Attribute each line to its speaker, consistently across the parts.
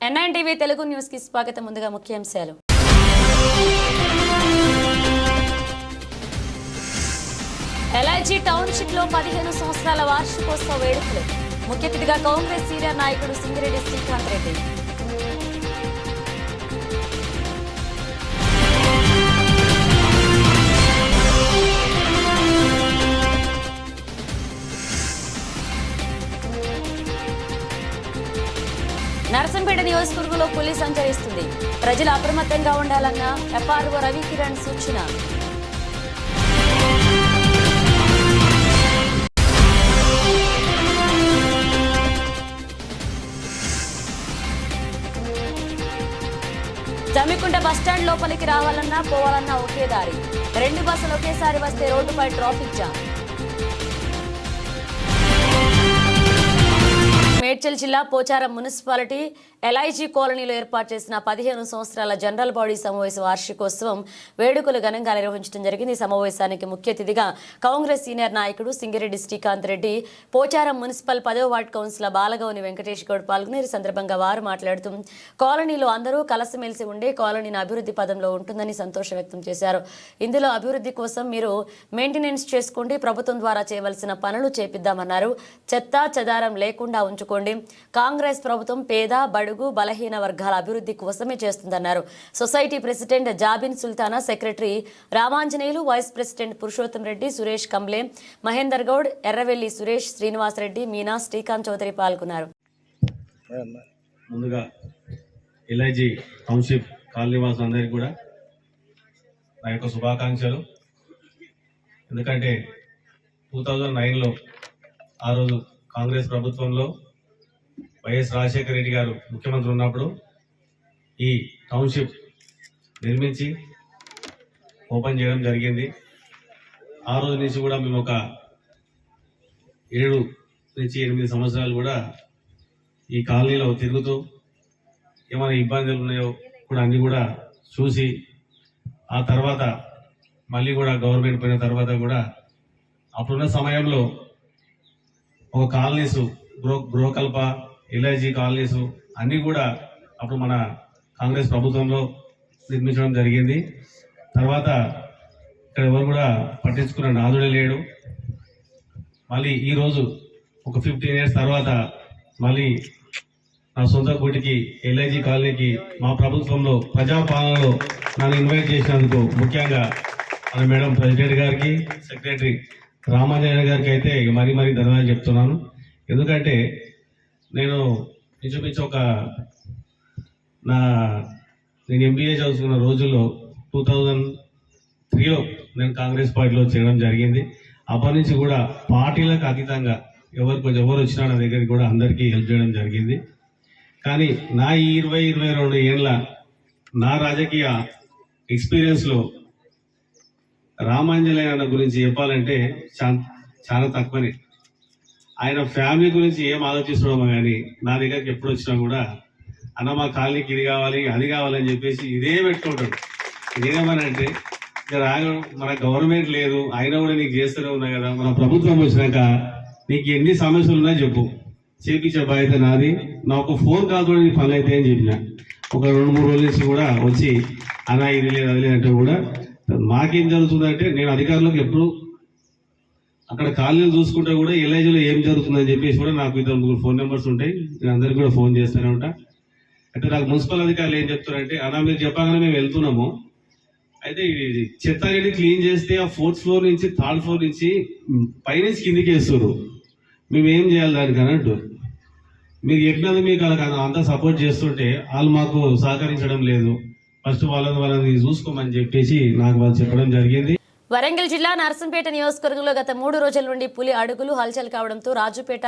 Speaker 1: NITV Telugu news కి స్వాగతం. ముందుగా ముఖ్యాంశాలు. ఎల్ఐజీ టౌన్షిప్ లో 15 సంవత్సరాల వార్షికోత్సవ వేడుకలు. ముఖ్య అతిథిగా కాంగ్రెస్ సీనియర్ నాయకుడు సింగిరెడ్డి శ్రీకాంత్ రెడ్డి. నర్సంపేట నియోజకవర్గంలో పులి సంచరిస్తుంది. ప్రజలు అప్రమత్తంగా ఉండాలన్న ఎఫ్ఆర్ఓ రవికిరణ్ సూచన. జమ్మికుంట బస్టాండ్ లోపలికి రావాలన్నా పోవాలన్నా ఒకే దారి. 2 బస్సులు ఒకేసారి వస్తే రోడ్డుపై ట్రాఫిక్ జామ్. మేడ్చల్ జిల్లా పోచారం మున్సిపాలిటీ ఎల్ఐజీ కాలనీలో ఏర్పాటు చేసిన 15 సంవత్సరాల జనరల్ బాడీ సమావేశ వార్షికోత్సవం వేడుకలు ఘనంగా నిర్వహించడం జరిగింది. ఈ సమావేశానికి ముఖ్య అతిథిగా కాంగ్రెస్ సీనియర్ నాయకుడు సింగిరెడ్డి శ్రీకాంత్ రెడ్డి, పోచారం మున్సిపల్ 10వ వార్డు కౌన్సిలర్ బాలగౌని వెంకటేష్ గౌడ్ పాల్గొని సందర్భంగా వారు మాట్లాడుతూ కాలనీలో అందరూ కలిసిమెలిసి ఉండే కాలనీని అభివృద్ధి పదంలో ఉంటుందని సంతోషం వ్యక్తం చేశారు. ఇందులో అభివృద్ధి కోసం మీరు మెయింటెనెన్స్ చేసుకోండి, ప్రభుత్వం ద్వారా చేయవలసిన పనులు చేపిద్దామన్నారు. చెత్త చెదారం లేకుండా ఉంచుకోండి. కాంగ్రెస్ ప్రభుత్వం పేద బడుగు బలహీన వర్గాల అభివృద్ధి కోసమే చేస్తుందన్నారు. Society president Jabin Sultana, secretary Ramanjaneyulu, vice president Purushottam Reddy, Suresh Kamble, Mahender Goud, Erravelli Suresh, Srinivas Reddy, Meena, Srikanth Chowdary పాల్గొన్నారు.
Speaker 2: ముందుగా ఎల్ఐజీ టౌన్షిప్ కాలనీ వాసులందరికీ కూడా నా యొక్క శుభాకాంక్షలు. ఎందుకంటే 2009లో ఆ రోజు కాంగ్రెస్ ప్రభుత్వంలో వైఎస్ రాజశేఖర రెడ్డి గారు ముఖ్యమంత్రి ఉన్నప్పుడు ఈ టౌన్షిప్ నిర్మించి ఓపెన్ చేయడం జరిగింది. ఆ రోజు నుంచి కూడా మేము ఒక 7 నుంచి 8 సంవత్సరాలు కూడా ఈ కాలనీలో తిరుగుతూ ఏమైనా ఇబ్బందులు ఉన్నాయో కూడా అన్ని కూడా చూసి, ఆ తర్వాత మళ్ళీ కూడా గవర్నమెంట్ పోయిన తర్వాత కూడా అప్పుడున్న సమయంలో ఒక కాలనీస్ గృహకల్ప, ఎల్ఐజీ కాలనీస్ అన్ని కూడా అప్పుడు మన కాంగ్రెస్ ప్రభుత్వంలో నిర్మించడం జరిగింది. తర్వాత ఇక్కడ ఎవరు కూడా పట్టించుకున్న నాదుడే లేడు. మళ్ళీ ఈరోజు ఒక 15 ఇయర్స్ తర్వాత మళ్ళీ నా సొంత కోటికి ఎల్ఐజీ కాలనీకి మా ప్రభుత్వంలో ప్రజాపాలనలో నన్ను ఇన్వైట్ చేసినందుకు ముఖ్యంగా మన మేడం ప్రెసిడెంట్ గారికి, సెక్రటరీ రామాంజనేయ గారికి అయితే మరీ ధన్యవాదాలు చెప్తున్నాను. ఎందుకంటే నేను ఇంచుమించు నేను ఎంబీఏ చదువుకున్న రోజుల్లో 2003లో నేను కాంగ్రెస్ పార్టీలో చేరడం జరిగింది. అప్పటి నుంచి కూడా పార్టీలకు అతీతంగా ఎవరు వచ్చినా నా దగ్గరికి కూడా అందరికీ హెల్ప్ చేయడం జరిగింది. కానీ నా ఈ 22 ఏళ్ళ నా రాజకీయ ఎక్స్పీరియన్స్లో రామాంజనేయ గురించి చెప్పాలంటే చాలా తక్కువనే. ఆయన ఫ్యామిలీ గురించి ఏం ఆలోచిస్తున్నామో కానీ నా దగ్గరికి ఎప్పుడు వచ్చినా కూడా అన్న మా కాలనీకి ఇది కావాలి అది కావాలని చెప్పేసి ఇదే పెట్టుకుంటాడు. ఇదేమనంటే మన గవర్నమెంట్ లేదు అయినా కూడా నీకు చేస్తూనే ఉన్నాయి కదా, మన ప్రభుత్వం వచ్చినాక నీకు ఎన్ని సమస్యలు ఉన్నాయో చెప్పు, చేపించే బాధ్యత నాది. నా ఒక ఫోన్ కాల్ కూడా నీ పనులు అయితే అని చెప్పిన. ఒక 2-3 రోజుల నుంచి కూడా వచ్చి అన్నా ఇది లేదు అది లేదంటే కూడా మాకేం జరుగుతుందంటే, నేను అధికారులకు ఎప్పుడు అక్కడ కాలనీలు చూసుకుంటే కూడా ఎల్ఐజీలో ఏం జరుగుతుందని చెప్పేసి కూడా నాకు 2-3 ఫోన్ నెంబర్స్ ఉంటాయి. నేను అందరికీ కూడా ఫోన్ చేస్తూనే ఉంటా. అయితే నాకు మున్సిపల్ అధికారులు ఏం చెప్తారంటే, అలా మీరు చెప్పగానే మేము వెళ్తున్నాము, అయితే చెత్త అనేది క్లీన్ చేస్తే ఆ 4th ఫ్లోర్ నుంచి 3rd ఫ్లోర్ నుంచి పైనుంచి కిందికి వేస్తారు, మేము ఏం చేయాలి దానికి అన్నట్టు. మీరు చెప్పినది మీకు అలా అంతా సపోర్ట్ చేస్తుంటే వాళ్ళు మాకు సహకరించడం లేదు. ఫస్ట్ వాళ్ళని చూసుకోమని చెప్పేసి నాకు వాళ్ళు చెప్పడం జరిగింది.
Speaker 1: వరంగల్ జిల్లా నర్సంపేట నియోజకవర్గంలో గత 3 రోజుల నుండి పులి అడుగులు హల్చల్ కావడంతో రాజుపేట,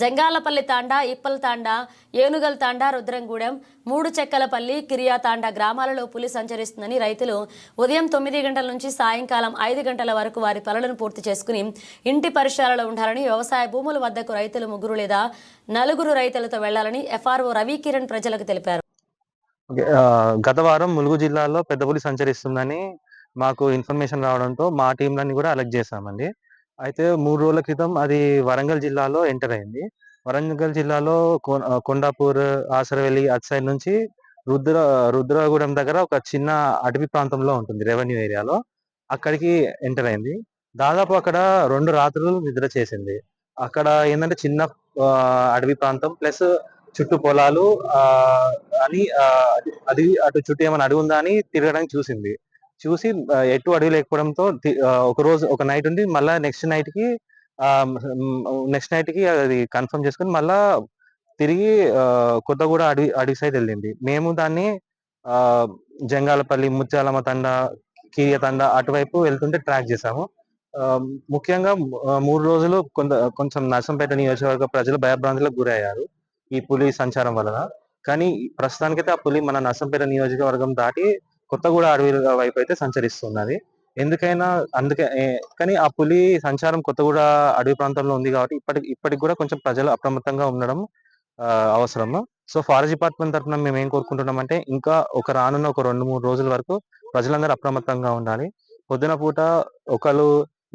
Speaker 1: జంగాలపల్లి తాండా, ఇప్పల్ తాండా, ఏనుగల్ తాండా, రుద్రంగూడెం, 3 చెక్కలపల్లి, కిరియా తాండా గ్రామాలలో పులి సంచరిస్తుందని రైతులు ఉదయం 9 గంటల నుంచి సాయంకాలం 5 గంటల వరకు వారి పనులను పూర్తి చేసుకుని ఇంటి పరిసరాలలో ఉండాలని, వ్యవసాయ భూముల వద్దకు రైతులు 3 లేదా 4 రైతులతో వెళ్లాలని ఎఫ్ఆర్ఓ రవికిరణ్ ప్రజలకు తెలిపారు.
Speaker 3: గత వారం ములుగు జిల్లాలో పెద్ద పులి సంచరిస్తుందని మాకు ఇన్ఫర్మేషన్ రావడంతో మా టీంలన్నీ కూడా అలర్ట్ చేశామండి. అయితే 3 రోజుల క్రితం అది వరంగల్ జిల్లాలో ఎంటర్ అయింది. వరంగల్ జిల్లాలో కొండాపూర్, ఆసరవెల్లి అటు సైడ్ నుంచి రుద్రగూడెం దగ్గర ఒక చిన్న అటవీ ప్రాంతంలో ఉంటుంది, రెవెన్యూ ఏరియాలో. అక్కడికి ఎంటర్ అయింది. దాదాపు అక్కడ 2 రాత్రులు నిద్ర చేసింది. అక్కడ ఏంటంటే చిన్న అడవి ప్రాంతం ప్లస్ చుట్టూ పొలాలు అని అది అటు చుట్టూ ఏమైనా అడవి ఉందా అని తిరగడానికి చూసింది. చూసి ఎటు అడవి లేకపోవడంతో ఒక నైట్ ఉండి మళ్ళా నెక్స్ట్ నైట్ కి అది కన్ఫర్మ్ చేసుకుని మళ్ళా తిరిగి కొత్తగూడ అడవి సైడ్ వెళ్ళింది. మేము దాన్ని జంగాలపల్లి, ముత్యాలమ్మ తండ, కిరియ తండ అటువైపు వెళ్తుంటే ట్రాక్ చేసాము. ముఖ్యంగా 3 రోజులు కొంచెం నర్సంపేట నియోజకవర్గ ప్రజలు భయభ్రాంతులకు గురయ్యారు ఈ పులి సంచారం వలన. కానీ ప్రస్తుతానికైతే ఆ పులి మన నర్సంపేట నియోజకవర్గం దాటి కొత్తగూడ అడవి వైపు అయితే సంచరిస్తున్నది. కానీ ఆ పులి సంచారం కొత్తగూడ అడవి ప్రాంతంలో ఉంది కాబట్టి ఇప్పటికి కూడా కొంచెం ప్రజలు అప్రమత్తంగా ఉండడం అవసరము. సో ఫారెస్ట్ డిపార్ట్మెంట్ తరఫున మేము ఏం కోరుకుంటున్నామంటే ఇంకా రానున్న 2-3 రోజుల వరకు ప్రజలందరూ అప్రమత్తంగా ఉండాలి. పొద్దున పూట ఒకళ్ళు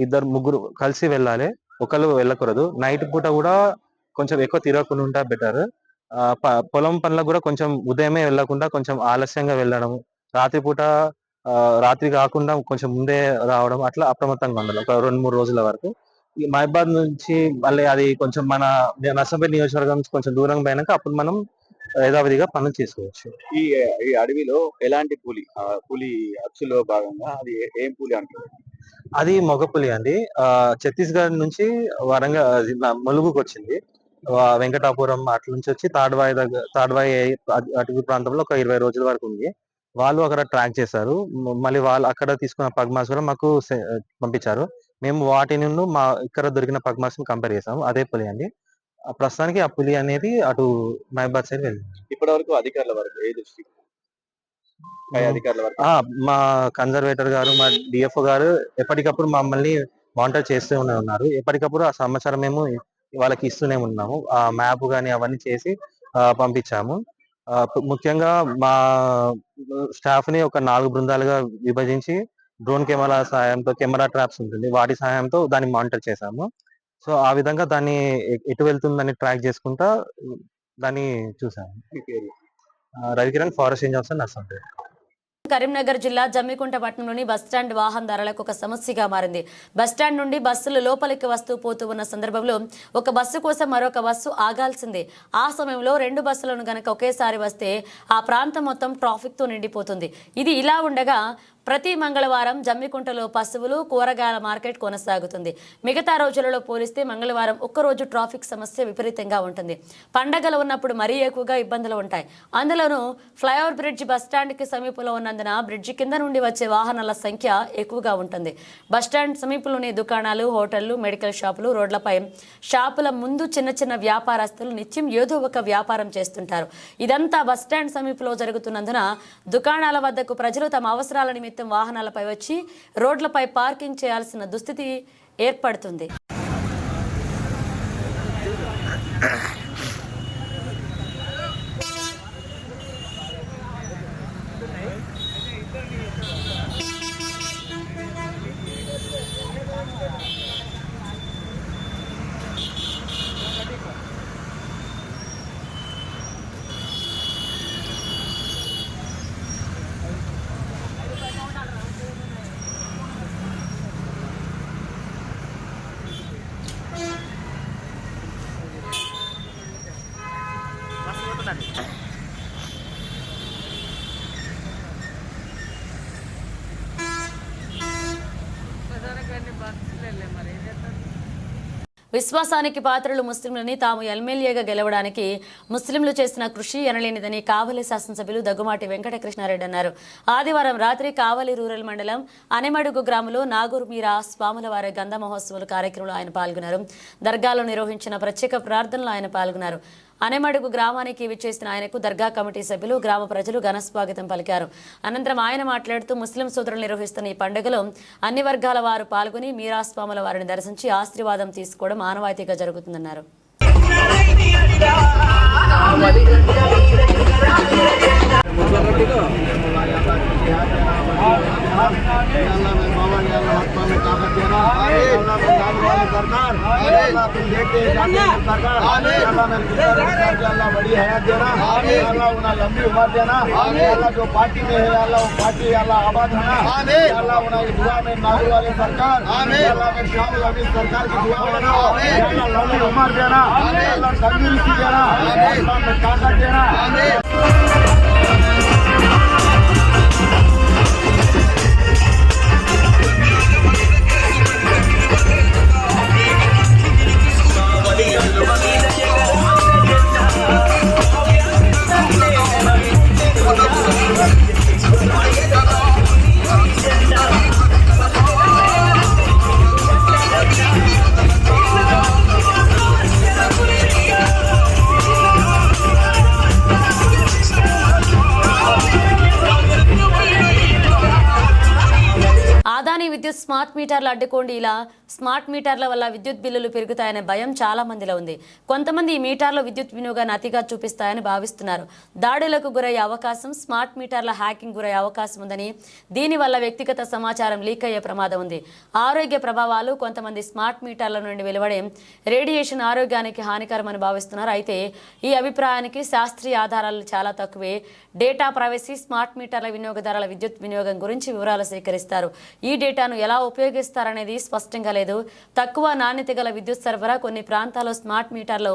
Speaker 3: 2-3 కలిసి వెళ్ళాలి, ఒకళ్ళు వెళ్ళకూడదు. నైట్ పూట కూడా కొంచెం ఎక్కువ తిరగకుండా ఉంటే బెటర్. పొలం పనులకు కూడా కొంచెం ఉదయమే వెళ్ళకుండా కొంచెం ఆలస్యంగా వెళ్ళడం, రాత్రి కాకుండా కొంచెం ముందే రావడం, అట్లా అప్రమత్తంగా ఉండాలి ఒక 2-3 రోజుల వరకు. ఈ మహబాద్ నుంచి మళ్ళీ అది కొంచెం మన నర్సంపేట నియోజకవర్గం నుంచి కొంచెం దూరం పోయినాక అప్పుడు మనం యథావిధిగా పనులు చేసుకోవచ్చు.
Speaker 4: ఈ అడవిలో ఎలాంటి పులి అచ్చులో భాగంగా అది ఏం పులి అంటారు?
Speaker 3: అది మగ పులి అండి. ఛత్తీస్గఢ్ నుంచి ములుగుకు వచ్చింది. వెంకటాపురం అట్ల నుంచి వచ్చి తాడ్వాయి అటవీ ప్రాంతంలో ఒక 20 రోజుల వరకు ఉంది. వాళ్ళు అక్కడ ట్రాక్ చేశారు. మళ్ళీ వాళ్ళు అక్కడ తీసుకున్న పగ్మాస్ కూడా మాకు పంపించారు. మేము వాటి నుండి మా ఇక్కడ దొరికిన పగ్మాస్ కంపేర్ చేసాము. అదే పులి అండి. ప్రస్తుతానికి ఆ పులి అనేది అటు మహబాద్ సైడ్ వెళ్ళింది.
Speaker 4: ఇప్పటి వరకు అధికారుల వరకు ఏ దృష్టి అధికారుల వరకు
Speaker 3: మా కన్జర్వేటర్ గారు, మా డిఎఫ్ఓ గారు ఎప్పటికప్పుడు మమ్మల్ని మానిటర్ చేస్తూనే ఉన్నారు. ఎప్పటికప్పుడు ఆ సమాచారం మేము వాళ్ళకి ఇస్తూనే ఉన్నాము. ఆ మ్యాప్ కానీ అవన్నీ చేసి పంపించాము. ముఖ్యంగా మా స్టాఫ్ ని ఒక 4 బృందాలుగా విభజించి డ్రోన్ కెమెరా సాయంతో, కెమెరా ట్రాప్స్ ఉంటుంది, వాటి సాయంతో దాన్ని మానిటర్ చేశాము. సో ఆ విధంగా దాన్ని ఎటు వెళ్తుందని ట్రాక్ చేసుకుంటా దాన్ని చూసాము. Ravikiran, forest range officer, Narsampet.
Speaker 1: Karimnagar జిల్లా జమ్మికుంట పట్టణంలోని బస్టాండ్ వాహనదారులకు ఒక సమస్యగా మారింది. బస్టాండ్ నుండి బస్సులు లోపలికి వస్తూ పోతూ ఉన్న సందర్భంలో ఒక బస్సు కోసం మరొక బస్సు ఆగాల్సిందే. ఆ సమయంలో 2 బస్సులను గనక ఒకేసారి వస్తే ఆ ప్రాంతం మొత్తం ట్రాఫిక్ తో నిండిపోతుంది. ఇది ఇలా ఉండగా ప్రతి మంగళవారం జమ్మికుంటలో పశువులు, కూరగాయల మార్కెట్ కొనసాగుతుంది. మిగతా రోజులలో పోలిస్తే మంగళవారం ఒక్కరోజు ట్రాఫిక్ సమస్య విపరీతంగా ఉంటుంది. పండగలు ఉన్నప్పుడు మరీ ఎక్కువగా ఇబ్బందులు ఉంటాయి. అందులోనూ ఫ్లైఓవర్ బ్రిడ్జ్ బస్టాండ్కి సమీపంలో ఉన్నందున బ్రిడ్జి కింద నుండి వచ్చే వాహనాల సంఖ్య ఎక్కువగా ఉంటుంది. బస్టాండ్ సమీపంలోని దుకాణాలు, హోటళ్లు, మెడికల్ షాపులు, రోడ్లపై షాపుల ముందు చిన్న చిన్న వ్యాపారస్తులు నిత్యం ఏదో ఒక వ్యాపారం చేస్తుంటారు. ఇదంతా బస్టాండ్ సమీపంలో జరుగుతున్నందున దుకాణాల వద్దకు ప్రజలు తమ అవసరాల నిమిత్తం వాహనాలపై వచ్చి రోడ్లపై పార్కింగ్ చేయాల్సిన దుస్థితి ఏర్పడుతుంది. విశ్వాసానికి పాత్రలు ముస్లింలని తాము ఎమ్మెల్యేగా గెలవడానికి ముస్లింలు చేసిన కృషి ఎనలేనిదని కావలి శాసనసభ్యులు దగ్గుమాటి వెంకటకృష్ణారెడ్డి అన్నారు. ఆదివారం రాత్రి కావలి రూరల్ మండలం అనేమడుగు గ్రామంలో నాగూర్ మీరా స్వాముల వారి గంధ మహోత్సవాల కార్యక్రమంలో ఆయన పాల్గొన్నారు. దర్గాలో నిర్వహించిన ప్రత్యేక ప్రార్థనలో ఆయన పాల్గొన్నారు. అనేమడుగు గ్రామానికి విచ్చేసిన ఆయనకు దర్గా కమిటీ సభ్యులు, గ్రామ ప్రజలు ఘనస్వాగతం పలికారు. అనంతరం ఆయన మాట్లాడుతూ ముస్లిం సోదరులు నిర్వహిస్తున్న ఈ పండుగలో అన్ని వర్గాల వారు పాల్గొని మీరా స్వాముల వారిని దర్శించి ఆశీర్వాదం తీసుకోవడం ఆనవాయితీగా జరుగుతుందన్నారు.
Speaker 5: अल्लाह में बाबा या अल्लाह हाथ में ताकत देना अल्लाह में नाम वाली सरकार अल्लाह तुम देखते जाते सरकार अल्लाह में सरकार के अल्लाह बड़ी हयात देना अल्लाह उन्हें लंबी उम्र देना अल्लाह जो पार्टी में है अल्लाह वो पार्टी अल्लाह आबाद होना अल्लाह उन्हें दुआ में नाम वाली सरकार अल्लाह में शामिल अमीर सरकार की दुआ होना अल्लाह लंबी उम्र देना अल्लाह तंदुरुस्ती देना अल्लाह में ताकत देना
Speaker 1: ఆదాని విద్యుత్ స్మార్ట్ మీటర్లు అడ్డుకోండి. ఇలా స్మార్ట్ మీటర్ల వల్ల విద్యుత్ బిల్లులు పెరుగుతాయనే భయం చాలా మందిలో ఉంది. కొంతమంది ఈ మీటర్లు విద్యుత్ వినియోగాన్ని అతిగా చూపిస్తాయని భావిస్తున్నారు. దాడులకు గురయ్యే అవకాశం, స్మార్ట్ మీటర్ల హ్యాకింగ్ గురయ్యే అవకాశం ఉందని, దీనివల్ల వ్యక్తిగత సమాచారం లీక్ అయ్యే ప్రమాదం ఉంది. ఆరోగ్య ప్రభావాలు, కొంతమంది స్మార్ట్ మీటర్ల నుండి వెలువడే రేడియేషన్ ఆరోగ్యానికి హానికరమని భావిస్తున్నారు. అయితే ఈ అభిప్రాయానికి శాస్త్రీయ ఆధారాలు చాలా తక్కువే. డేటా ప్రైవసీ, స్మార్ట్ మీటర్ల వినియోగదారుల విద్యుత్ వినియోగం గురించి వివరాలు సేకరిస్తారు. ఈ డేటాను ఎలా ఉపయోగిస్తారనేది స్పష్టంగా లేదు. తక్కువ నాణ్యత గల విద్యుత్ సరఫరా, కొన్ని ప్రాంతాల్లో స్మార్ట్ మీటర్లు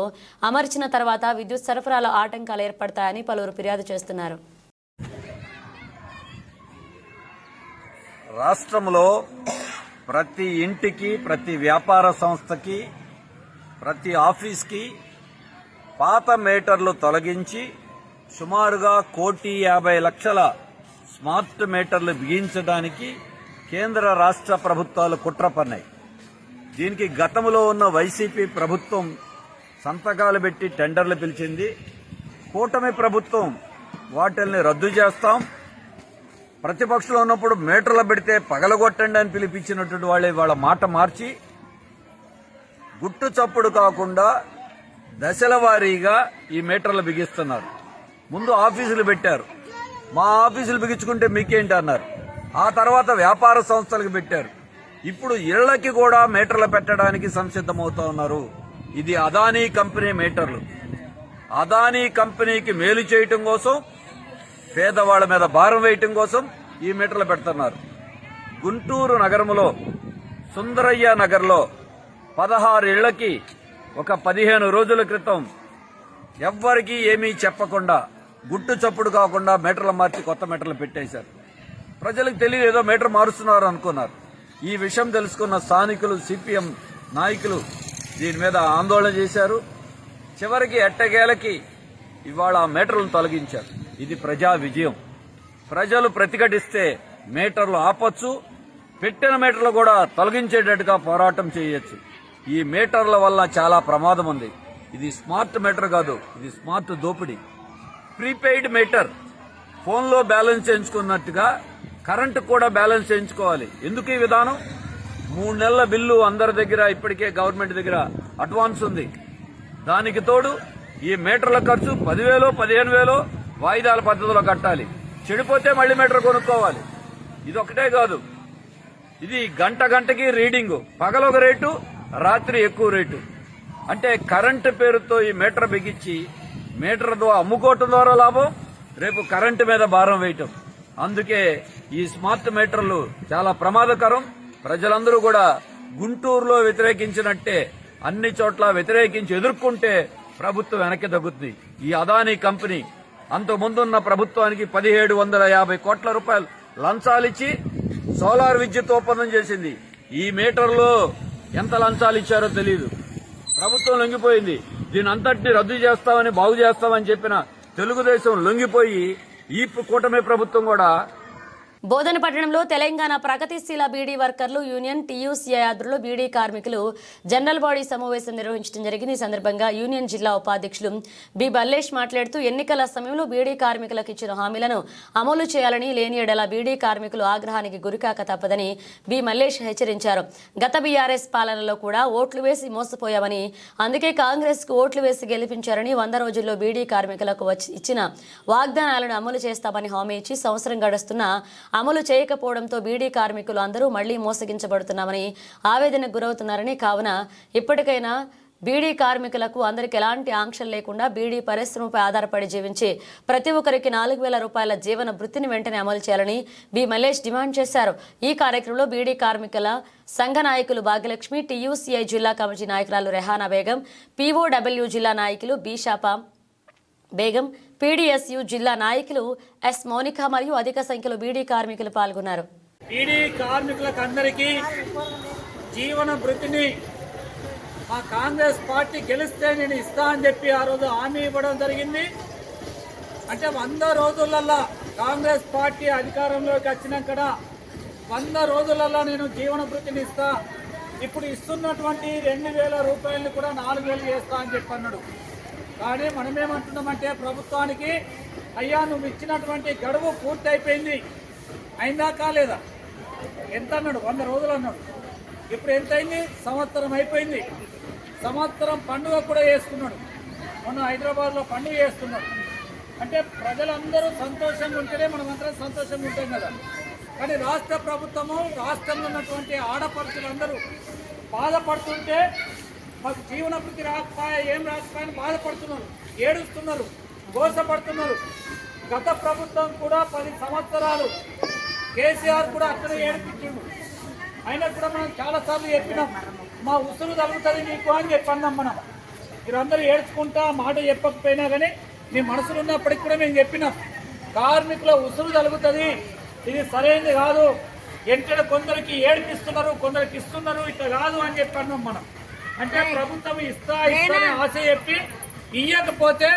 Speaker 1: అమర్చిన తర్వాత విద్యుత్ సరఫరాలో ఆటంకాలు ఏర్పడతాయని పలువురు ఫిర్యాదు చేస్తున్నారు.
Speaker 6: రాష్ట్రంలో ప్రతి ఇంటికి, ప్రతి వ్యాపార సంస్థకి, ప్రతి ఆఫీస్కి పాత మీటర్లు తొలగించి సుమారుగా 1,50,00,000 స్మార్ట్ మీటర్లు బిగించడానికి కేంద్ర రాష్ట్ర ప్రభుత్వాలు కుట్ర పన్నాయి. దీనికి గతంలో ఉన్న వైసీపీ ప్రభుత్వం సంతకాలు పెట్టి టెండర్లు పిలిచింది. కూటమి ప్రభుత్వం వాటిల్ని రద్దు చేస్తాం, ప్రతిపక్షంలో ఉన్నప్పుడు మీటర్లు పెడితే పగలగొట్టండి అని పిలిపించినటువంటి వాళ్ళే వాళ్ళ మాట మార్చి గుట్టు చప్పుడు కాకుండా దశల వారీగా ఈ మీటర్లు బిగిస్తున్నారు. ముందు ఆఫీసులు పెట్టారు, మా ఆఫీసులు బిగించుకుంటే మీకేంటి అన్నారు. ఆ తర్వాత వ్యాపార సంస్థలకు పెట్టారు. ఇప్పుడు ఇళ్లకి కూడా మీటర్లు పెట్టడానికి సంసిద్ధమవుతా ఉన్నారు. ఇది అదానీ కంపెనీ మీటర్లు. అదానీ కంపెనీకి మేలు చేయటం కోసం, పేదవాళ్ల మీద భారం వేయటం కోసం ఈ మీటర్లు పెడుతున్నారు. గుంటూరు నగరంలో సుందరయ్య నగర్లో 16 ఇళ్లకి ఒక 15 రోజుల క్రితం ఎవ్వరికీ ఏమీ చెప్పకుండా, గుట్టు చప్పుడు కాకుండా మీటర్లు మార్చి కొత్త మీటర్లు పెట్టేశారు. ప్రజలకు తెలియదు, ఏదో మీటర్ మారుస్తున్నారు అనుకున్నారు. ఈ విషయం తెలుసుకున్న స్థానికులు, సిపిఎం నాయకులు దీని మీద ఆందోళన చేశారు. చివరికి ఎట్టకేలకి ఇవాళ ఆ మీటర్లను తొలగించారు. ఇది ప్రజా విజయం. ప్రజలు ప్రతిఘటిస్తే మీటర్లు ఆపొచ్చు, పెట్టిన మీటర్లు కూడా తొలగించేటట్టుగా పోరాటం చేయొచ్చు. ఈ మీటర్ల వల్ల చాలా ప్రమాదం ఉంది. ఇది స్మార్ట్ మీటర్ కాదు, ఇది స్మార్ట్ దోపిడీ. ప్రీపెయిడ్ మీటర్, ఫోన్లో బ్యాలెన్స్ చేయించుకున్నట్టుగా కరెంటు కూడా బ్యాలెన్స్ చేయించుకోవాలి. ఎందుకు ఈ విధానం? 3 నెలల బిల్లు అందరి దగ్గర ఇప్పటికే గవర్నమెంట్ దగ్గర అడ్వాన్స్ ఉంది. దానికి తోడు ఈ మీటర్ల ఖర్చు 10,000 15,000 వాయిదాల పద్ధతిలో కట్టాలి. చెడిపోతే మళ్లీ మీటర్ కొనుక్కోవాలి. ఇదొకటే కాదు, ఇది గంటకి రీడింగు, పగలొక రేటు, రాత్రి ఎక్కువ రేటు. అంటే కరెంటు పేరుతో ఈ మీటర్ బిగించి మీటర్ ద్వారా అమ్ముకోవటం ద్వారా లాభం, రేపు కరెంటు మీద భారం వేయటం. అందుకే ఈ స్మార్ట్ మీటర్లు చాలా ప్రమాదకరం. ప్రజలందరూ కూడా గుంటూరులో వ్యతిరేకించినట్టే అన్ని చోట్ల వ్యతిరేకించి ఎదుర్కొంటే ప్రభుత్వం వెనక్కి తగ్గుతుంది. ఈ అదానీ కంపెనీ అంతకుముందున్న ప్రభుత్వానికి 1,750 కోట్ల రూపాయలు లంచాలిచ్చి సోలార్ విద్యుత్ ఒప్పందం చేసింది. ఈ మీటర్లో ఎంత లంచాలు ఇచ్చారో తెలియదు. ప్రభుత్వం లొంగిపోయింది. దీని అంతటిని రద్దు చేస్తామని, బాగు చేస్తామని చెప్పిన తెలుగుదేశం లొంగిపోయి ఈ కూటమి ప్రభుత్వం కూడా
Speaker 1: బోధనపట్టణంలో తెలంగాణ ప్రగతిశీల బీడీ వర్కర్లు యూనియన్ టీయూసీఐ ఆధ్వర్యంలో బీడీ కార్మికులు జనరల్ బాడీ సమావేశం నిర్వహించడం జరిగింది. ఈ సందర్భంగా యూనియన్ జిల్లా ఉపాధ్యక్షులు బి బల్లేష్ మాట్లాడుతూ ఎన్నికల సమయంలో బీడీ కార్మికులకు ఇచ్చిన హామీలను అమలు చేయాలని, లేని ఎడల బీడీ కార్మికులు ఆగ్రహానికి గురికాక తప్పదని బి మల్లేష్ హెచ్చరించారు. గత బీఆర్ఎస్ పాలనలో కూడా ఓట్లు వేసి మోసపోయామని, అందుకే కాంగ్రెస్ కు ఓట్లు వేసి గెలిపించారని, 100 రోజుల్లో బీడీ కార్మికులకు ఇచ్చిన వాగ్దానాలను అమలు చేస్తామని హామీ ఇచ్చి సంవత్సరం గడుస్తున్నా అమలు చేయకపోవడంతో బీడీ కార్మికులు అందరూ మళ్లీ మోసగించబడుతున్నామని ఆవేదనకు గురవుతున్నారని, కావున ఇప్పటికైనా బీడీ కార్మికులకు అందరికి ఎలాంటి ఆంక్షలు లేకుండా బీడీ పరిశ్రమపై ఆధారపడి జీవించి ప్రతి ఒక్కరికి 4,000 రూపాయల జీవన భృతిని వెంటనే అమలు చేయాలని బి మల్లేష్ డిమాండ్ చేశారు. ఈ కార్యక్రమంలో బీడీ కార్మికుల సంఘ నాయకులు భాగ్యలక్ష్మి, టీయూసీఐ జిల్లా కమిటీ నాయకురాలు రెహానా బేగం, పీఓడబ్ల్యూ జిల్లా నాయకులు బీషాపా బేగం, పీడీఎస్యు జిల్లా నాయకులు ఎస్ మౌనిక మరియు అధిక సంఖ్యలో బీడీ కార్మికులు పాల్గొన్నారు.
Speaker 7: బీడీ కార్మికులకు అందరికీ జీవన భృతిని మా కాంగ్రెస్ పార్టీ గెలిస్తే నేను ఇస్తా అని చెప్పి ఆ రోజు హామీ ఇవ్వడం జరిగింది. అంటే 100 రోజులల్లా కాంగ్రెస్ పార్టీ అధికారంలోకి వచ్చినాక 100 రోజులల్లా నేను జీవన భృతిని ఇస్తా, ఇప్పుడు ఇస్తున్నటువంటి 2,000 రూపాయలను కూడా 4,000 చేస్తా అని చెప్పి అన్నాడు. కానీ మనమేమంటున్నామంటే ప్రభుత్వానికి, అయ్యా నువ్వు ఇచ్చినటువంటి గడువు పూర్తి అయిపోయింది, అయిందా కాలేదా, ఎంత అన్నాడు, 100 రోజులు అన్నాడు. ఇప్పుడు ఎంత అయింది, సంవత్సరం అయిపోయింది. సంవత్సరం పండుగ కూడా చేసుకున్నాడు. మొన్న హైదరాబాద్లో పండుగ చేస్తున్నాడు. అంటే ప్రజలందరూ సంతోషంగా ఉంటేనే మనమందరం సంతోషంగా ఉంటాం కదా. కానీ రాష్ట్ర ప్రభుత్వము, రాష్ట్రంలో ఉన్నటువంటి ఆడపడుచులందరూ బాధపడుతుంటే మాకు జీవన భృతి రాకపోయా, ఏం రాకపోయని బాధపడుతున్నారు, ఏడుస్తున్నారు, గోసపడుతున్నారు. గత ప్రభుత్వం కూడా 10 సంవత్సరాలు కేసీఆర్ కూడా అక్కడే ఏడిపించిండు. అయినా కూడా మనం చాలాసార్లు చెప్పినాం, మా ఉసురు తగ్గుతుంది నీకు అని చెప్పన్నాం. మీరందరూ ఏడ్చుకుంటా మాట చెప్పకపోయినా కానీ మీ మనసులో ఉన్నప్పటికి కూడా మేము చెప్పినాం, కార్మికుల ఉసురు తగ్గుతుంది, ఇది సరైనది కాదు, ఎంటనే కొందరికి ఏడిపిస్తున్నారు, కొందరికి ఇస్తున్నారు, ఇట్లా కాదు అని చెప్పన్నాం మనం. అంటే ప్రభుత్వం ఇస్తానే ఆశ చెప్పి ఇయ్యకపోతే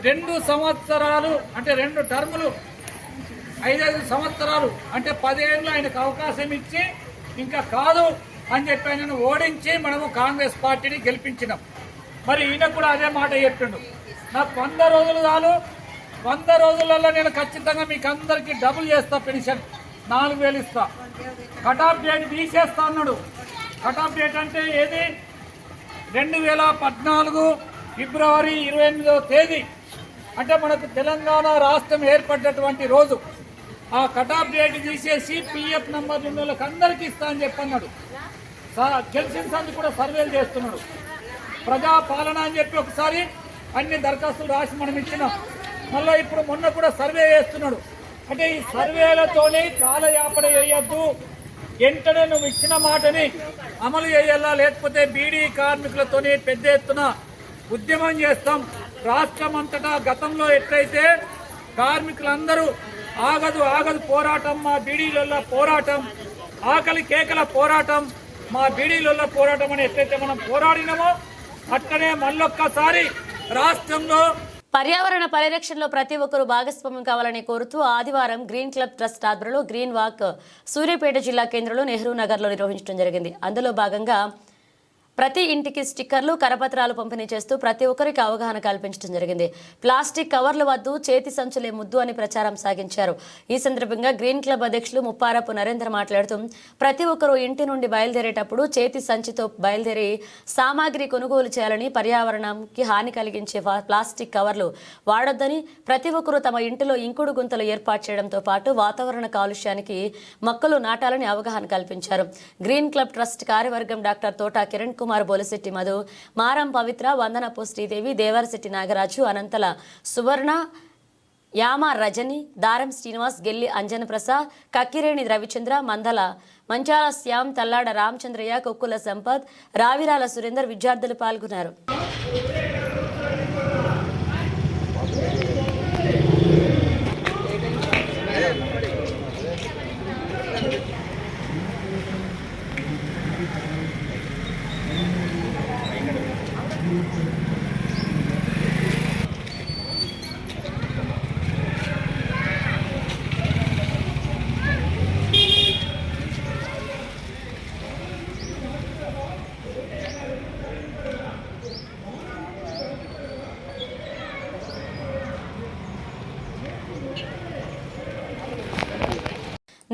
Speaker 7: 2 సంవత్సరాలు అంటే 2 టర్ములు 5 సంవత్సరాలు అంటే 10 ఏళ్ళు ఆయనకు అవకాశం ఇచ్చి ఇంకా కాదు అని చెప్పి ఆయనను ఓడించి మనము కాంగ్రెస్ పార్టీని గెలిపించినాం. మరి ఈయన కూడా అదే మాట చెప్పిండు, నాకు 100 రోజులు చాలు, 100 రోజులలో నేను ఖచ్చితంగా మీకు అందరికీ డబుల్ చేస్తా, పెన్షన్ 4,000 ఇస్తా, కట్ ఆఫ్ డేట్ తీసేస్తా అన్నాడు. కట్ ఆఫ్ డేట్ అంటే ఏది, 2014 ఫిబ్రవరి 28వ తేదీ అంటే మనకు తెలంగాణ రాష్ట్రం ఏర్పడ్డటువంటి రోజు. ఆ కట్ ఆఫ్ డేట్ తీసేసి పిఎఫ్ నంబర్ ఉన్న వాళ్ళకి అందరికీ ఇస్తా అని చెప్పన్నాడు. గెలిచిన సంది కూడా సర్వేలు చేస్తున్నాడు. ప్రజాపాలన అని చెప్పి ఒకసారి అన్ని దరఖాస్తులు రాసి మనం ఇచ్చినాం. మళ్ళీ ఇప్పుడు మొన్న కూడా సర్వే చేస్తున్నాడు. అంటే ఈ సర్వేలతోనే కాలయాపన చేయొద్దు, వెంటనే నువ్వు ఇచ్చిన మాటని అమలు చేయాలా, లేకపోతే బీడీ కార్మికులతోనే పెద్ద ఎత్తున ఉద్యమం చేస్తాం. రాష్ట్రం అంతటా గతంలో ఎట్లయితే కార్మికులందరూ ఆగదు పోరాటం, మా బీడీలలో పోరాటం, ఆకలి కేకల పోరాటం, మా బీడీలలో పోరాటం అని ఎట్లయితే మనం పోరాడినామో అట్లనే మళ్ళొక్కసారి రాష్ట్రంలో
Speaker 1: పర్యావరణ పరిరక్షణలో ప్రతి ఒక్కరూ భాగస్వామ్యం కావాలని కోరుతూ ఆదివారం గ్రీన్ క్లబ్ ట్రస్ట్ ఆధ్వర్యంలో గ్రీన్ వాక్ సూర్యాపేట జిల్లా కేంద్రంలో నెహ్రూ నగర్లో నిర్వహించడం జరిగింది. అందులో భాగంగా ప్రతి ఇంటికి స్టిక్కర్లు, కరపత్రాలు పంపిణీ చేస్తూ ప్రతి ఒక్కరికి అవగాహన కల్పించడం జరిగింది. ప్లాస్టిక్ కవర్ల వద్దు, చేతి సంచులే ముద్దు అని ప్రచారం సాగించారు. ఈ సందర్భంగా గ్రీన్ క్లబ్ అధ్యక్షులు ముప్పారపు నరేంద్ర మాట్లాడుతూ ప్రతి ఒక్కరూ ఇంటి నుండి బయలుదేరేటప్పుడు చేతి సంచితో బయలుదేరి సామాగ్రి కొనుగోలు చేయాలని, పర్యావరణంకి హాని కలిగించే ప్లాస్టిక్ కవర్లు వాడొద్దని, ప్రతి ఒక్కరూ తమ ఇంటిలో ఇంకుడు గుంతలు ఏర్పాటు చేయడంతో పాటు వాతావరణ కాలుష్యానికి మొక్కలు నాటాలని అవగాహన కల్పించారు. గ్రీన్ క్లబ్ ట్రస్ట్ కార్యవర్గం డాక్టర్ తోటా కిరణ్ కుమార్, బోలశెట్టి మధు, మారం పవిత్ర, వందనపు శ్రీదేవి, దేవరశెట్టి నాగరాజు, అనంతల సువర్ణ, యామ రజని, దారం శ్రీనివాస్, గెల్లి అంజన ప్రసాద్, కక్కిరేణి రవిచంద్ర, మంచాల శ్యామ్, తల్లాడ రామచంద్రయ్య, కొక్కుల సంపత్, రావిరాల సురేందర్ విద్యార్థులు పాల్గొన్నారు.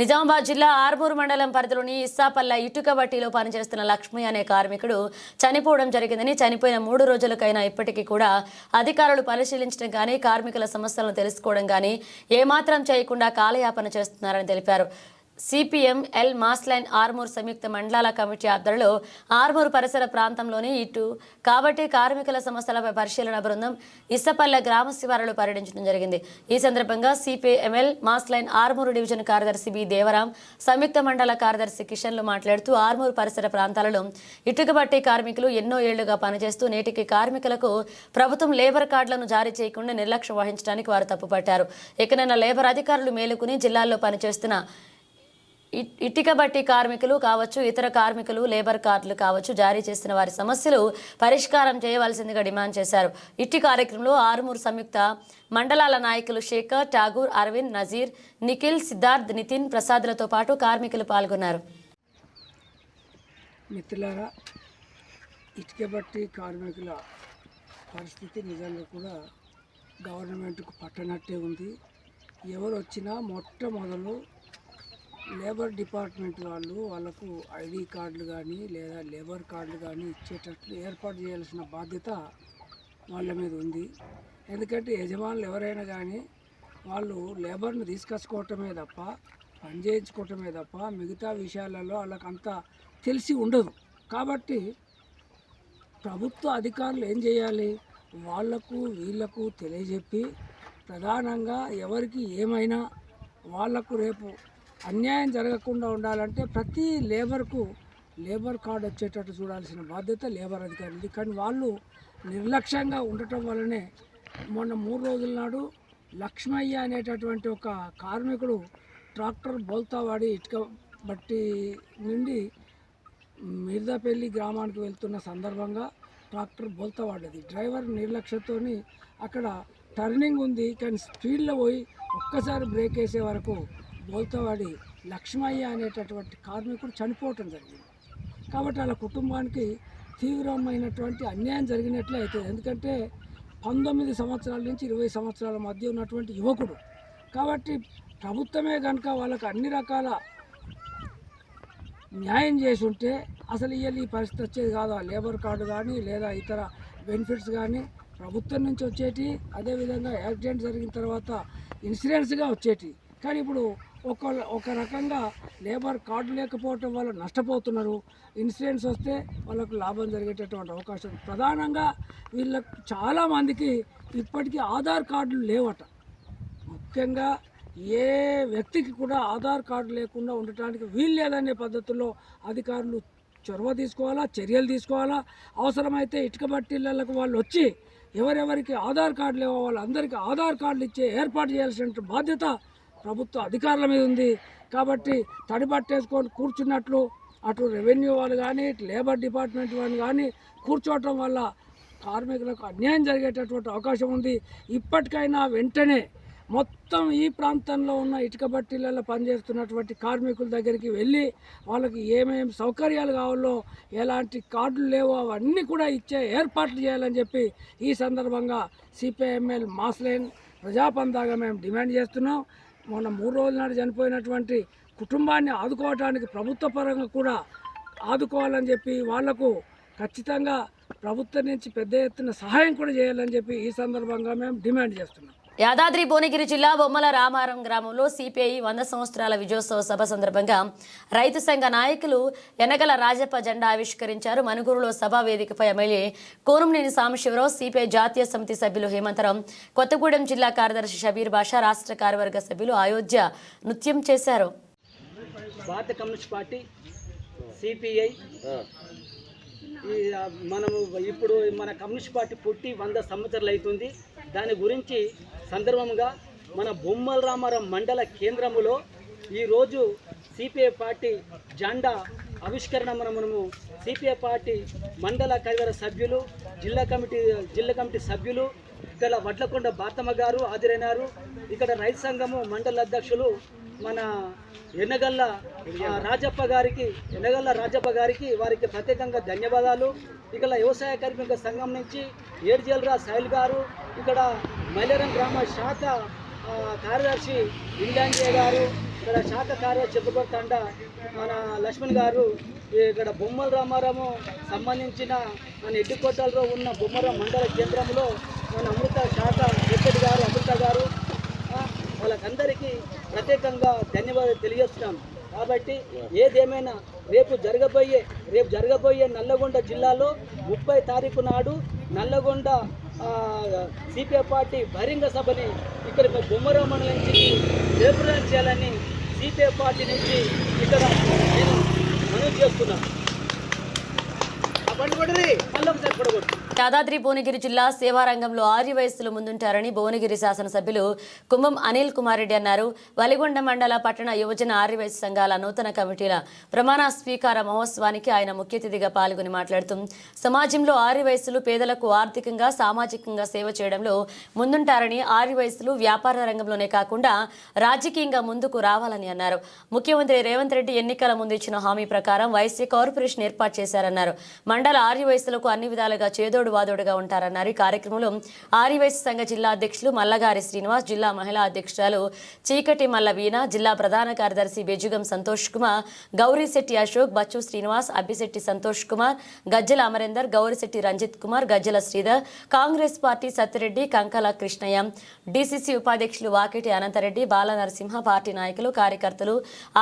Speaker 1: నిజామాబాద్ జిల్లా ఆర్మూరు మండలం పరిధిలోని ఇస్సాపల్ల ఇటుక బట్టీలో పనిచేస్తున్న లక్ష్మి అనే కార్మికుడు చనిపోవడం జరిగిందని, చనిపోయిన 3 రోజులకైనా ఇప్పటికీ కూడా అధికారులు పరిశీలించడం కానీ, కార్మికుల సమస్యలను తెలుసుకోవడం కానీ ఏమాత్రం చేయకుండా కాలయాపన చేస్తున్నారని తెలిపారు. సిపిఎం ఎల్ మాస్లైన్ ఆర్మూర్ సంయుక్త మండలాల కమిటీ ఆధ్వర్యంలో ఆర్మూర్ పరిసర ప్రాంతంలోని కాబట్టి కార్మికుల సమస్యలపై పరిశీలన బృందం ఇస్సపల్లె గ్రామ శివారులో పర్యటించడం జరిగింది. ఈ సందర్భంగా సిపిఎంఎల్ మాస్లైన్ ఆర్మూరు డివిజన్ కార్యదర్శి బి దేవరాం, సంయుక్త మండల కార్యదర్శి కిషన్లు మాట్లాడుతూ ఆర్మూర్ పరిసర ప్రాంతాలలో ఇటుక బట్టి కార్మికులు ఎన్నో ఏళ్లుగా పనిచేస్తూ నేటికి కార్మికులకు ప్రభుత్వం లేబర్ కార్డులను జారీ చేయకుండా నిర్లక్ష్యం వహించడానికి వారు తప్పుపట్టారు. ఇకనైనా లేబర్ అధికారులు మేలుకుని జిల్లాల్లో పనిచేస్తున్న ఇటుక బట్టి కార్మికులు కావచ్చు, ఇతర కార్మికులు లేబర్ కార్డులు కావచ్చు జారీ చేసిన వారి సమస్యలు పరిష్కారం చేయవలసిందిగా డిమాండ్ చేశారు. ఇట్టి కార్యక్రమంలో ఆర్మూర్ సంయుక్త మండలాల నాయకులు శేఖర్, ఠాగూర్, అరవింద్, నజీర్, నిఖిల్, సిద్ధార్థ్, నితిన్, ప్రసాద్లతో పాటు కార్మికులు పాల్గొన్నారు.
Speaker 8: మిత్రులారా, ఇటుక బట్టి కార్మికుల పరిస్థితి నిజంగా కూడా గవర్నమెంట్కు పట్టనట్టే ఉంది. ఎవరు వచ్చినా మొట్టమొదలు లేబర్ డిపార్ట్మెంట్ వాళ్ళకు ఐడి కార్డులు కానీ లేదా లేబర్ కార్డులు కానీ ఇచ్చేటట్లు ఏర్పాటు చేయాల్సిన బాధ్యత వాళ్ళ మీద ఉంది. ఎందుకంటే యజమానులు ఎవరైనా కానీ వాళ్ళు లేబర్ను తీసుకొచ్చుకోవటమే తప్ప, పని చేయించుకోవటమే తప్ప మిగతా విషయాలలో వాళ్ళకంతా తెలిసి ఉండదు. కాబట్టి ప్రభుత్వ అధికారులు ఏం చేయాలి, వాళ్లకు వీళ్లకు తెలియజెప్పి ప్రధానంగా ఎవరికి ఏమైనా వాళ్లకు రేపు అన్యాయం జరగకుండా ఉండాలంటే ప్రతి లేబర్కు లేబర్ కార్డు వచ్చేటట్టు చూడాల్సిన బాధ్యత లేబర్ అధికారులది. కానీ వాళ్ళు నిర్లక్ష్యంగా ఉండటం వల్లనే మొన్న 3 రోజుల నాడు లక్ష్మయ్య అనేటటువంటి ఒక కార్మికుడు ట్రాక్టర్ బోల్తావాడి ఇటుక బట్టి నుండి మిర్దాపల్లి గ్రామానికి వెళ్తున్న సందర్భంగా ట్రాక్టర్ బోల్తావాడేది. డ్రైవర్ నిర్లక్ష్యంతో అక్కడ టర్నింగ్ ఉంది కానీ స్పీడ్లో పోయి ఒక్కసారి బ్రేక్ వేసే వరకు బోల్తావాడి లక్ష్మయ్య అనేటటువంటి కార్మికుడు చనిపోవటం జరిగింది. కాబట్టి వాళ్ళ కుటుంబానికి తీవ్రమైనటువంటి అన్యాయం జరిగినట్లే అవుతుంది. ఎందుకంటే 19 సంవత్సరాల నుంచి 20 సంవత్సరాల మధ్య ఉన్నటువంటి యువకుడు. కాబట్టి ప్రభుత్వమే కనుక వాళ్ళకు అన్ని రకాల న్యాయం చేసి ఉంటే అసలు ఇవాళ ఈ పరిస్థితి వచ్చేది కాదు. ఆ లేబర్ కార్డు కానీ లేదా ఇతర బెనిఫిట్స్ కానీ ప్రభుత్వం నుంచి వచ్చేటి, అదేవిధంగా యాక్సిడెంట్ జరిగిన తర్వాత ఇన్సూరెన్స్గా వచ్చేటి. కానీ ఇప్పుడు ఒక రకంగా లేబర్ కార్డు లేకపోవటం వల్ల నష్టపోతున్నారు. ఇన్సూరెన్స్ వస్తే వాళ్ళకు లాభం జరిగేటటువంటి అవకాశం. ప్రధానంగా వీళ్ళకు చాలామందికి ఇప్పటికీ ఆధార్ కార్డులు లేవట. ముఖ్యంగా ఏ వ్యక్తికి కూడా ఆధార్ కార్డు లేకుండా ఉండటానికి వీలు లేదనే పద్ధతుల్లో అధికారులు చొరవ తీసుకోవాలా, చర్యలు తీసుకోవాలా. అవసరమైతే ఇటుక బట్టీలకు వాళ్ళు వచ్చి ఎవరెవరికి ఆధార్ కార్డు లేవో వాళ్ళందరికీ ఆధార్ కార్డులు ఇచ్చే ఏర్పాటు చేయాల్సిన బాధ్యత ప్రభుత్వ అధికారుల మీద ఉంది. కాబట్టి తడిబట్టేసుకొని కూర్చున్నట్లు అటు రెవెన్యూ వాళ్ళు కానీ ఇటు లేబర్ డిపార్ట్మెంట్ వాళ్ళు కానీ కూర్చోవటం వల్ల కార్మికులకు అన్యాయం జరిగేటటువంటి అవకాశం ఉంది. ఇప్పటికైనా వెంటనే మొత్తం ఈ ప్రాంతంలో ఉన్న ఇటుక బట్టీలలో పనిచేస్తున్నటువంటి కార్మికుల దగ్గరికి వెళ్ళి వాళ్ళకి ఏమేమి సౌకర్యాలు కావాలో, ఎలాంటి కార్డులు లేవో అవన్నీ కూడా ఇచ్చే ఏర్పాట్లు చేయాలని చెప్పి ఈ సందర్భంగా సిపిఎంఎల్ మాస్లైన్ ప్రజాపందాగా మేము డిమాండ్ చేస్తున్నాం. మొన్న 3 రోజుల నాడు చనిపోయినటువంటి కుటుంబాన్ని ఆదుకోవడానికి ప్రభుత్వ పరంగా కూడా ఆదుకోవాలని చెప్పి వాళ్లకు ఖచ్చితంగా ప్రభుత్వం నుంచి పెద్ద ఎత్తున సహాయం కూడా చేయాలని చెప్పి ఈ సందర్భంగా మేము డిమాండ్ చేస్తున్నాం.
Speaker 1: యాదాద్రి భువనగిరి జిల్లా బొమ్మల రామారం గ్రామంలో సిపిఐ 100 సంవత్సరాల విజయోత్సవ సభ సందర్భంగా రైతు సంఘ నాయకులు యనగల రాజప్ప జెండా ఆవిష్కరించారు. మనుగూరులో సభా వేదికపై ఎమ్మెల్యే కోనంనేని సాంబశివరావు, సిపిఐ జాతీయ సమితి సభ్యులు హేమంతరం, కొత్తగూడెం జిల్లా కార్యదర్శి షబీర్ బాషా, రాష్ట్ర కార్యవర్గ సభ్యులు అయోధ్య నృత్యం చేశారు.
Speaker 9: భారత కమ్యూనిస్ట్ పార్టీ సిపిఐ మనము ఇప్పుడు మన కమ్యూనిస్ట్ పార్టీ పుట్టి 100 సంవత్సరాలు అవుతుంది. దాని గురించి సందర్భంగా మన బొమ్మల రామారం మండల కేంద్రములో ఈరోజు సిపిఐ పార్టీ జెండా ఆవిష్కరణ మనము సిపిఐ పార్టీ మండల కార్యవర్గ సభ్యులు, జిల్లా కమిటీ సభ్యులు, ఇక్కడ వడ్లకొండ బాతమ్మ గారు హాజరైనారు. ఇక్కడ రైతు సంఘము మండల అధ్యక్షులు మన ఎనగల్ల రాజప్ప గారికి వారికి ప్రత్యేకంగా ధన్యవాదాలు. ఇక్కడ వ్యవసాయ కార్మిక సంఘం నుంచి ఏడ్జల్రా సాయిల్ గారు, ఇక్కడ మైలేరం గ్రామ శాఖ కార్యదర్శి ఇండియాన్జే గారు, ఇక్కడ శాఖ కార్య చెప్పుకొట్టండ మన లక్ష్మణ్ గారు ఇక్కడ బొమ్మల రామారావు సంబంధించిన మన ఎడ్డుకోటలో ఉన్న బొమ్మరాం మండల కేంద్రంలో మన అమృత శాఖ వెంకట్ గారు అమృత గారు వాళ్ళకందరికీ ప్రత్యేకంగా ధన్యవాదాలు తెలియజేస్తున్నాం. కాబట్టి ఏదేమైనా రేపు జరగబోయే నల్లగొండ జిల్లాలో 30 తారీఖు నాడు నల్లగొండ సిపిఐ పార్టీ బహిరంగ సభని ఇక్కడ బొమ్మరాం మండలం నుంచి రిప్రజెంట్ చేయాలని సిపిఐ పార్టీ నుంచి ఇక్కడ నేను మనవి చేస్తున్నాను.
Speaker 1: యాదాద్రి భువనగిరి జిల్లా సేవారంగంలో ఆర్యవయస్సులు ముందుంటారని భువనగిరి శాసనసభ్యులు కుంభం అనిల్ కుమార్ రెడ్డి అన్నారు. వలిగొండ మండల పట్టణ యువజన ఆర్యవయస్సు సంఘాల నూతన కమిటీల ప్రమాణ స్వీకార మహోత్సవానికి ఆయన ముఖ్య అతిథిగా పాల్గొని మాట్లాడుతూ సమాజంలో ఆర్యవయస్సులు పేదలకు ఆర్థికంగా సామాజికంగా సేవ చేయడంలో ముందుంటారని, ఆర్యవయస్సులు వ్యాపార రంగంలోనే కాకుండా రాజకీయంగా ముందుకు రావాలని అన్నారు. ముఖ్యమంత్రి రేవంత్ రెడ్డి ఎన్నికల ముందు ఇచ్చిన హామీ ప్రకారం వైసీ కార్పొరేషన్ ఏర్పాటు చేశారన్నారు. మండల ఆర్యవయస్సులకు అన్ని విధాలుగా చేదోడు వాదోడుగా ఉంటారన్నారు. ఈ కార్యక్రమంలో ఆర్యవయస్సు సంఘ జిల్లా అధ్యక్షులు మల్లగారి శ్రీనివాస్, జిల్లా మహిళా అధ్యక్షురాలు చీకటి మల్ల వీణ, జిల్లా ప్రధాన కార్యదర్శి బెజుగం సంతోష్ కుమార్, గౌరీశెట్టి అశోక్, బచ్చు శ్రీనివాస్, అబ్బిశెట్టి సంతోష్ కుమార్, గజ్జల అమరేందర్, గౌరిశెట్టి రంజిత్ కుమార్, గజ్జల శ్రీధర్, కాంగ్రెస్ పార్టీ సత్యరెడ్డి, కంకల కృష్ణయ్య, డిసిసి ఉపాధ్యక్షులు వాకిటి అనంతరెడ్డి, బాల నరసింహ, పార్టీ నాయకులు, కార్యకర్తలు,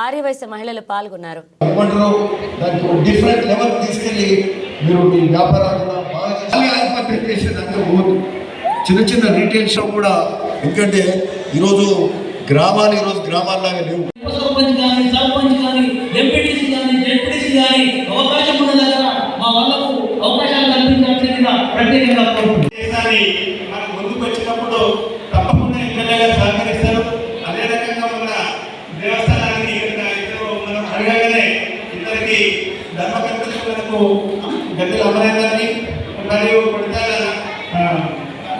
Speaker 1: ఆర్యవయస్సు మహిళలు పాల్గొన్నారు.
Speaker 5: చిన్న చిన్న రీటైల్ షాప్ కూడా, ఎందుకంటే ఈరోజు గ్రామాల్లాగా లేవు.
Speaker 9: అవకాశం ఉన్న దగ్గర మా వాళ్ళకు అవకాశాలు కల్పించాల్సిందిగా ప్రత్యేకంగా
Speaker 2: మనకు ముందుకు వచ్చినప్పుడు తప్పకుండా ఎమ్మెల్యేగా సహకరిస్తారు. అదే రకంగా మన దేవస్థానానికి మనం అడగగానే ఇద్దరికి ధర్మకర్తలకు గద్దెల అమరేందర్ని మరియు కొడతాల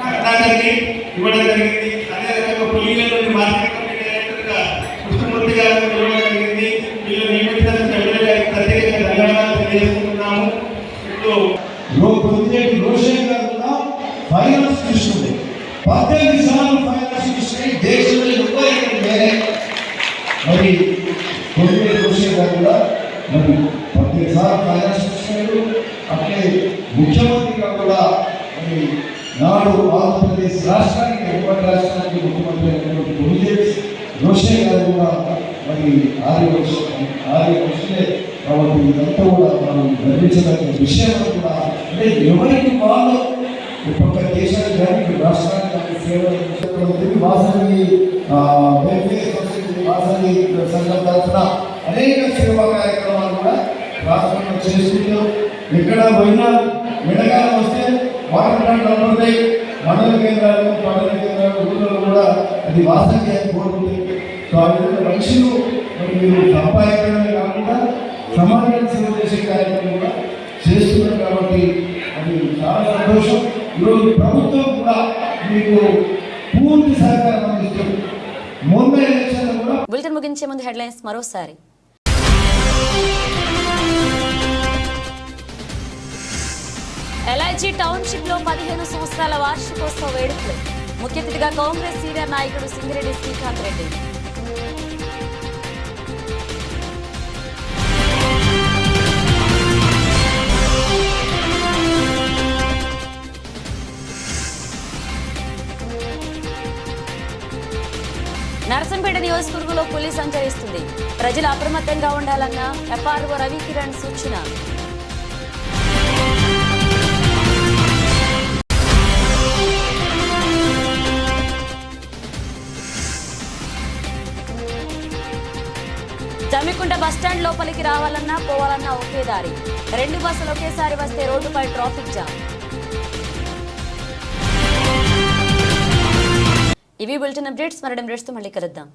Speaker 2: కర్ణాకర్ని ఇవ్వడం జరిగింది. అదే రకంగా పులిల నుండి మార్కెట్ కమిటీ డైరెక్టర్గా కృష్ణమూర్తి గారిని ఇవ్వడం జరిగింది. వీళ్ళు నియమించినందుకు ఎమ్మెల్యే గారికి ప్రత్యేకంగా ధన్యవాదాలు తెలియజేసుకుంటున్నాము. ఇప్పుడు
Speaker 5: రోషన్ గారు కూడా ఫైనాన్స్ తీసుకుంది, 18 సార్లు ఫైనాన్స్ తీసుకుని దేశంలో మరి రోషన్ గారు కూడా మరి 18 సార్లు ఫైనాన్స్ తీసుకున్నాడు. అట్లే ముఖ్యమంత్రిగా కూడా మరి నాడు ఆంధ్రప్రదేశ్ రాష్ట్రానికి ముఖ్యమంత్రి అయినటువంటి రోషన్ గారు కూడా మరి ఆర్యవయస్సులే కాబట్టి ఇదంతా కూడా మనం గర్వించదగిన విషయం కూడా. అంటే ఎవరికి వాళ్ళు ఒక్కొక్క దేశానికి కానీ రాష్ట్రానికి కానీ సేవ వాసవి వాసవి సంఘం తరఫున అనేక సేవా కార్యక్రమాలు కూడా రాష్ట్రంలో చేసుకుంటూ, ఎక్కడ పోయినా ఎండాకాలం వస్తే వాటర్ ప్లాంట్లు అందుతాయి. మండల కేంద్రాలు, పట్టణ కేంద్రాలు, ఊళ్ళలో కూడా అది వాసవి అని కోరుకుంటుంది. సో ఆ విధంగా మనుషులు మరి మీరు సంపాదించడమే కాకుండా సమాజాన్ని సేవ చేసే కార్యక్రమం కూడా చేస్తున్నారు. కాబట్టి అది చాలా సంతోషం. ఈరోజు ప్రభుత్వం కూడా మీకు పూర్తి సహకారం అందిస్తుంది. మొన్న ఎలక్షన్ కూడా.
Speaker 1: బులెటిన్ ముగించే ముందు హెడ్లైన్స్ మరోసారి. ఎల్ఐజీ టౌన్షిప్ లో 15 సంవత్సరాల వార్షికోత్సవ వేడుకలు. ముఖ్య అతిథిగా కాంగ్రెస్ సీనియర్ నాయకుడు సింగిరెడ్డి శ్రీకాంత్ రెడ్డి. నర్సంపేట నియోజకవర్గంలో పులి సంచరిస్తుంది. ప్రజలు అప్రమత్తంగా ఉండాలన్న ఎఫ్ఆర్ఓ రవికిరణ్ సూచన. జమ్మికుంట బస్టాండ్ లోపలికి రావాలన్నా పోవాలన్నా ఒకే దారి. 2 బస్సులు ఒకేసారి వస్తే రోడ్డుపై ట్రాఫిక్ జామ్. ఇవి బులెటిన్ అప్డేట్స్. మరో అప్డేట్స్తో మళ్ళీ కలుద్దాం.